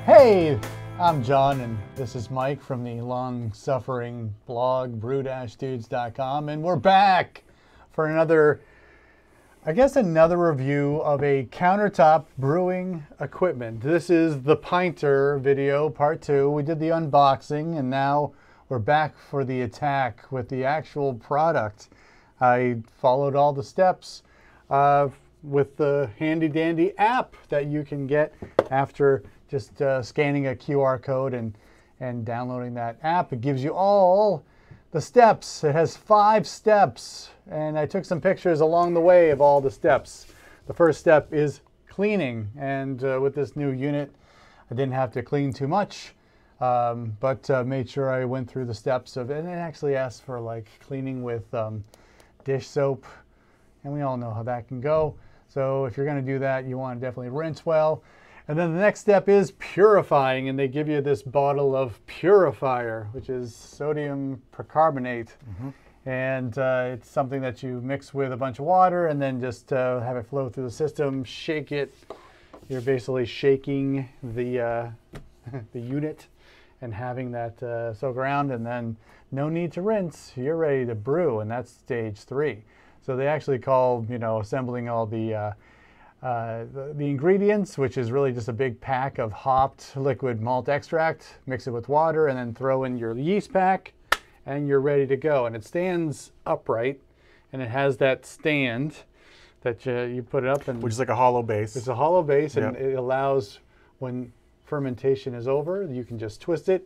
Hey, I'm John, and this is Mike from the long-suffering blog brew-dudes.com, and we're back for another review of a countertop brewing equipment. This is the Pinter video, part 2. We did the unboxing, and now we're back for the attack with the actual product. I followed all the steps with the handy-dandy app that you can get after just scanning a QR code and downloading that app. It gives you all the steps. It has 5 steps, and I took some pictures along the way of all the steps. The first step is cleaning, and with this new unit, I didn't have to clean too much, but made sure I went through the steps of it, and it actually asked for like cleaning with dish soap, and we all know how that can go. So if you're going to do that, you want to definitely rinse well. And then the next step is purifying, and they give you this bottle of purifier, which is sodium percarbonate. And it's something that you mix with a bunch of water and then just have it flow through the system, shake it. You're basically shaking the, the unit and having that soak around, and then no need to rinse. You're ready to brew, and that's stage 3. So they actually call, assembling all the ingredients, which is really just a big pack of hopped liquid malt extract, mix it with water, and then throw in your yeast pack, and you're ready to go. And it stands upright, and it has that stand that you put it up, and which is like a hollow base. It's a hollow base, and it allows, when fermentation is over, you can just twist it,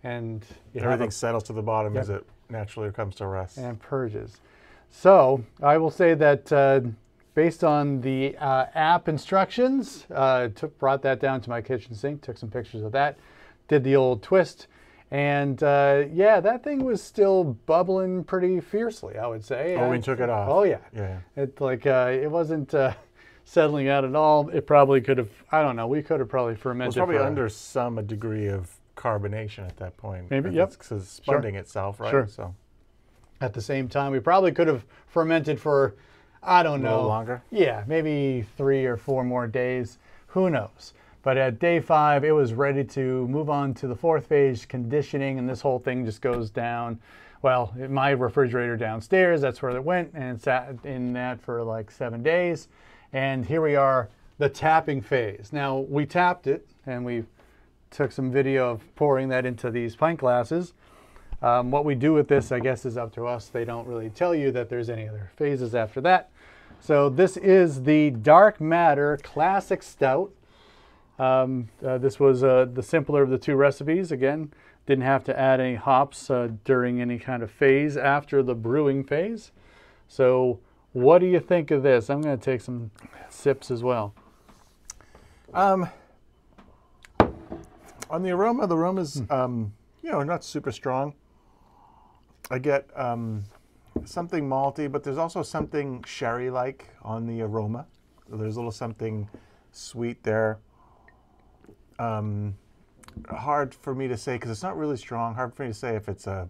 and everything settles to the bottom as it naturally comes to rest and purges. So I will say that based on the app instructions, brought that down to my kitchen sink, took some pictures of that, did the old twist, and yeah, that thing was still bubbling pretty fiercely, I would say. Oh, we took it off. Oh, yeah. It it wasn't settling out at all. It probably could have, I don't know, we could have probably fermented. Well, it's probably under some degree of carbonation at that point. Maybe, yep. Because it's spunding itself, right? Sure. So at the same time, we probably could have fermented for, I don't know. A little longer? Yeah, maybe 3 or 4 more days. Who knows? But at day 5, it was ready to move on to the 4th phase, conditioning, and this whole thing just goes down. Well, my refrigerator downstairs, that's where it went, and it sat in that for like 7 days. And here we are, the tapping phase. Now, we tapped it, and we took some video of pouring that into these pint glasses. What we do with this, I guess, is up to us. They don't really tell you that there's any other phases after that. So this is the Dark Matter Classic Stout. This was the simpler of the 2 recipes. Again, didn't have to add any hops during any kind of phase after the brewing phase. So what do you think of this? I'm going to take some sips as well. On the aroma's not super strong. I get something malty, but there's also something sherry-like on the aroma. So there's a little something sweet there. Hard for me to say because it's not really strong. Hard for me to say if it's a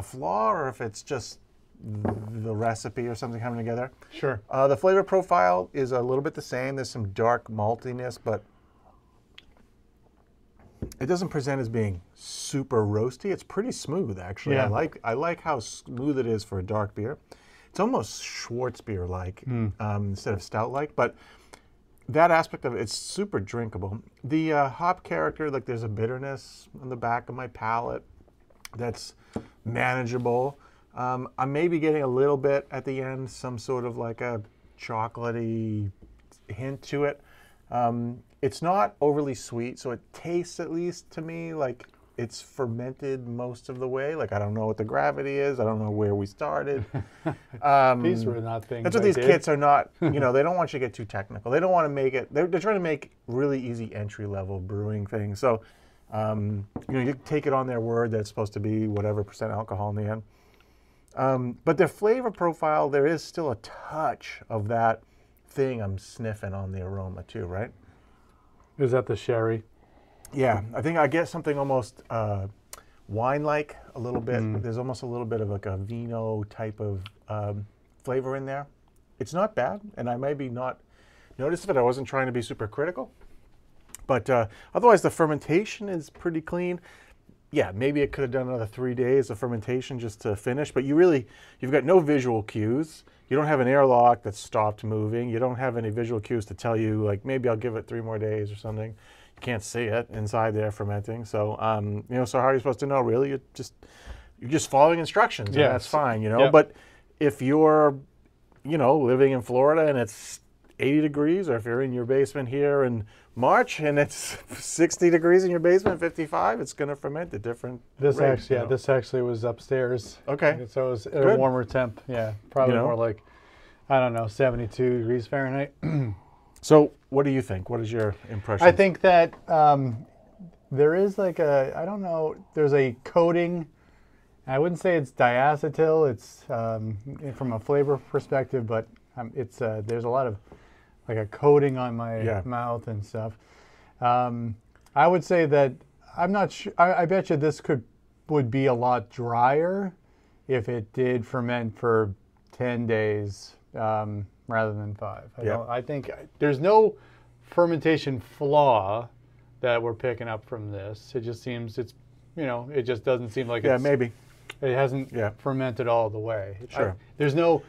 flaw or if it's just the recipe or something coming together. Sure. The flavor profile is a little bit the same. There's some dark maltiness, but it doesn't present as being super roasty. It's pretty smooth, actually. Yeah. I like how smooth it is for a dark beer. It's almost Schwarzbier-like instead of stout-like, but that aspect of it, it's super drinkable. The hop character, like there's a bitterness on the back of my palate that's manageable. I'm maybe getting a little bit at the end, some sort of like a chocolatey hint to it. It's not overly sweet, so it tastes, at least to me, like it's fermented most of the way. Like, I don't know what the gravity is. I don't know where we started. These were not things That's what these kits are not, they don't want you to get too technical. They don't want to make it, they're trying to make really easy entry-level brewing things. So, you take it on their word that it's supposed to be whatever % alcohol in the end. But their flavor profile, there is still a touch of that thing I'm sniffing on the aroma too, right? Is that the sherry? Yeah, I think I get something almost wine-like a little bit. There's almost a little bit of like a vino type of flavor in there. It's not bad, and I maybe not noticed it. I wasn't trying to be super critical. But otherwise, the fermentation is pretty clean. Yeah, maybe it could have done another 3 days of fermentation just to finish, but you've got no visual cues. You don't have an airlock that's stopped moving. You don't have any visual cues to tell you, like, maybe I'll give it 3 more days or something. You can't see it inside there fermenting. So, so how are you supposed to know, really? You're just following instructions, and that's fine, Yep. But if you're, living in Florida and it's 80 degrees, or if you're in your basement here in March and it's 60 degrees in your basement, 55, it's going to ferment at different rates, This actually was upstairs. Okay. So it was at a warmer temp. Yeah, probably more like, I don't know, 72 degrees Fahrenheit. So what do you think? What is your impression? I think that there is like I don't know, there's a coating. I wouldn't say it's diacetyl. It's from a flavor perspective, but there's a lot of like a coating on my mouth and stuff. I would say that I'm not sure. I bet you this would be a lot drier if it did ferment for 10 days rather than 5. I think there's no fermentation flaw that we're picking up from this. It just seems it just doesn't seem like maybe it hasn't fermented all the way. Sure. There's no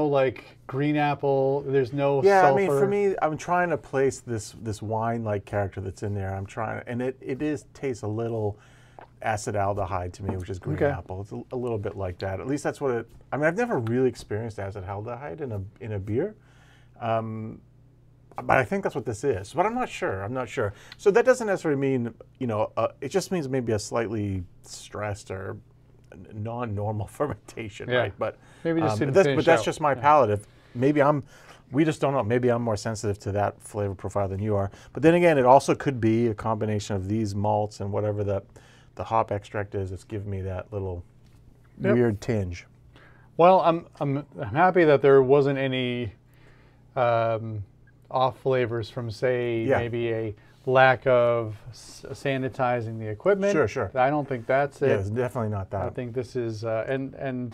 like green apple. There's no sulfur. sulfur. I mean, for me, I'm trying to place this wine-like character that's in there. I'm trying, and it tastes a little acetaldehyde to me, which is green apple. It's a little bit like that. At least that's what it. I mean, I've never really experienced acetaldehyde in a beer, but I think that's what this is. But I'm not sure. So that doesn't necessarily mean it just means maybe a slightly stressed or non-normal fermentation, right? But maybe just but that's just my palate. We just don't know. Maybe I'm more sensitive to that flavor profile than you are. But then again, it also could be a combination of these malts and whatever the hop extract is. It's giving me that little weird tinge. Well, I'm happy that there wasn't any off flavors from, say, maybe a lack of sanitizing the equipment. Sure. I don't think that's it. Yeah, it's definitely not that. I think this is and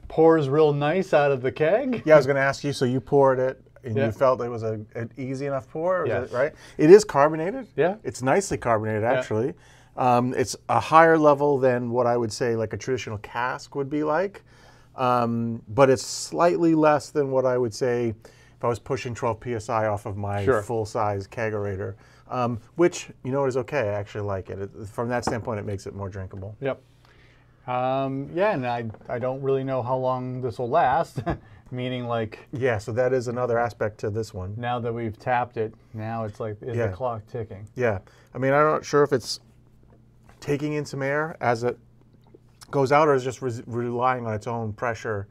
pours real nice out of the keg. Yeah, I was going to ask you. So you poured it, and you felt it was an easy enough pour, yes. right? It is carbonated. Yeah, it's nicely carbonated actually. It's a higher level than what I would say like a traditional cask would be like, but it's slightly less than what I would say if I was pushing 12 psi off of my full-size kegerator. Which, is okay. I actually like it. From that standpoint, it makes it more drinkable. Yep. And I don't really know how long this will last, meaning like... Yeah, so that is another aspect to this one. Now that we've tapped it, now it's like, is the clock ticking? Yeah. I mean, I'm not sure if it's taking in some air as it goes out or is just relying on its own pressure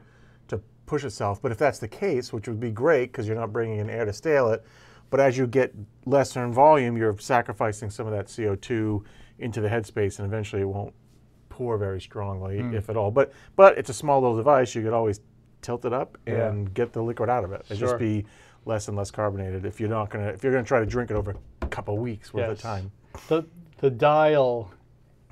to push itself. But if that's the case, which would be great because you're not bringing in air to stale it, but as you get lesser in volume, you're sacrificing some of that CO2 into the headspace, and eventually it won't pour very strongly, if at all. But it's a small little device. You could always tilt it up and get the liquid out of it. It'll just be less and less carbonated if you're gonna try to drink it over a couple of weeks worth of time. The dial,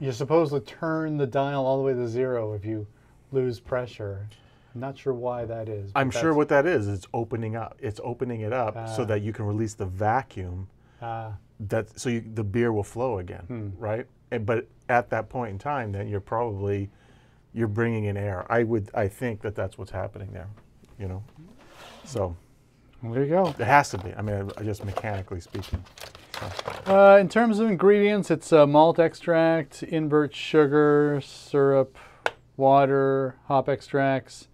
you're supposed to turn the dial all the way to 0 if you lose pressure. I'm not sure why that is. I'm sure what that is. It's opening up. It's opening it up so that you can release the vacuum. The beer will flow again, right? But at that point in time, then you're bringing in air. I think that's what's happening there, So well, there you go. It has to be. I mean, just mechanically speaking. In terms of ingredients, it's malt extract, invert sugar, syrup, water, hop extracts,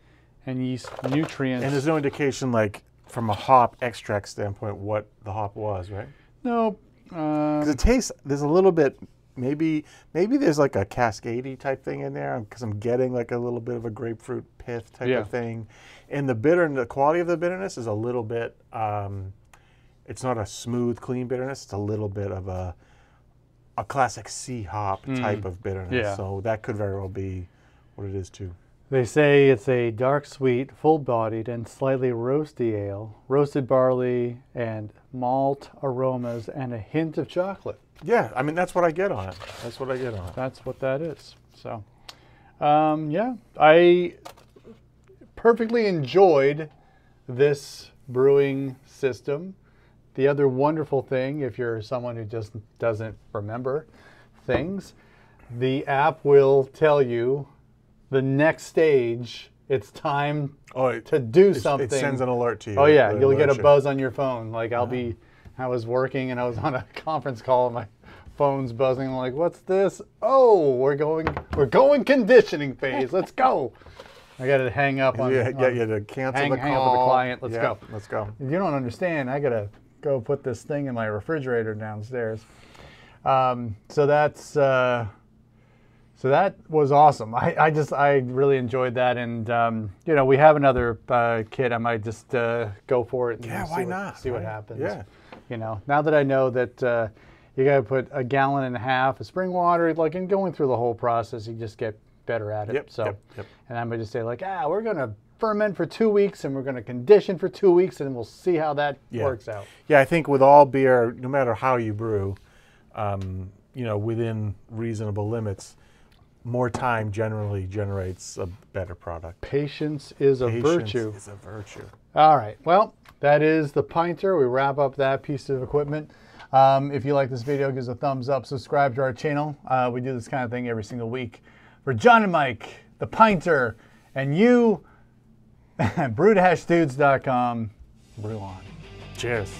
and yeast nutrients. And there's no indication, like, from a hop extract standpoint, what the hop was, right? No. Because it tastes, there's a little bit, maybe there's like a Cascade type thing in there, because I'm getting like a little bit of a grapefruit pith type of thing. And the quality of the bitterness is a little bit, it's not a smooth, clean bitterness. It's a little bit of a classic C hop type of bitterness. Yeah. So that could very well be what it is too. They say it's a dark, sweet, full-bodied, and slightly roasty ale, roasted barley and malt aromas, and a hint of chocolate. Yeah, I mean, that's what I get on it. That's what that is. So, yeah, I perfectly enjoyed this brewing system. the other wonderful thing, if you're someone who just doesn't remember things, the app will tell you the next stage. It's time to do something. It sends an alert to you. Oh yeah, you'll get a buzz on your phone. Like I was working and I was on a conference call and my phone's buzzing. I'm like, what's this? Oh, we're going conditioning phase. Let's go. I got to hang up on. You had to cancel the call. Hang up with the client. Let's go. Let's go. You don't understand. I got to go put this thing in my refrigerator downstairs. So that was awesome. I really enjoyed that, and you know, we have another kit. I might just go for it. And why not? See what happens. Yeah. You know, now that I know that you got to put 1.5 gallons of spring water, like, and going through the whole process, you just get better at it. Yep. And I'm gonna just say like, we're gonna ferment for 2 weeks and we're gonna condition for 2 weeks, and we'll see how that works out. Yeah, I think with all beer, no matter how you brew, you know, within reasonable limits, more time generally generates a better product. Patience is a virtue. Patience is a virtue. All right, well, that is the Pinter. We wrap up that piece of equipment. If you like this video, give us a thumbs up, subscribe to our channel. We do this kind of thing every single week. For John and Mike, the Pinter, and you, brew-dudes.com, brew on. Cheers.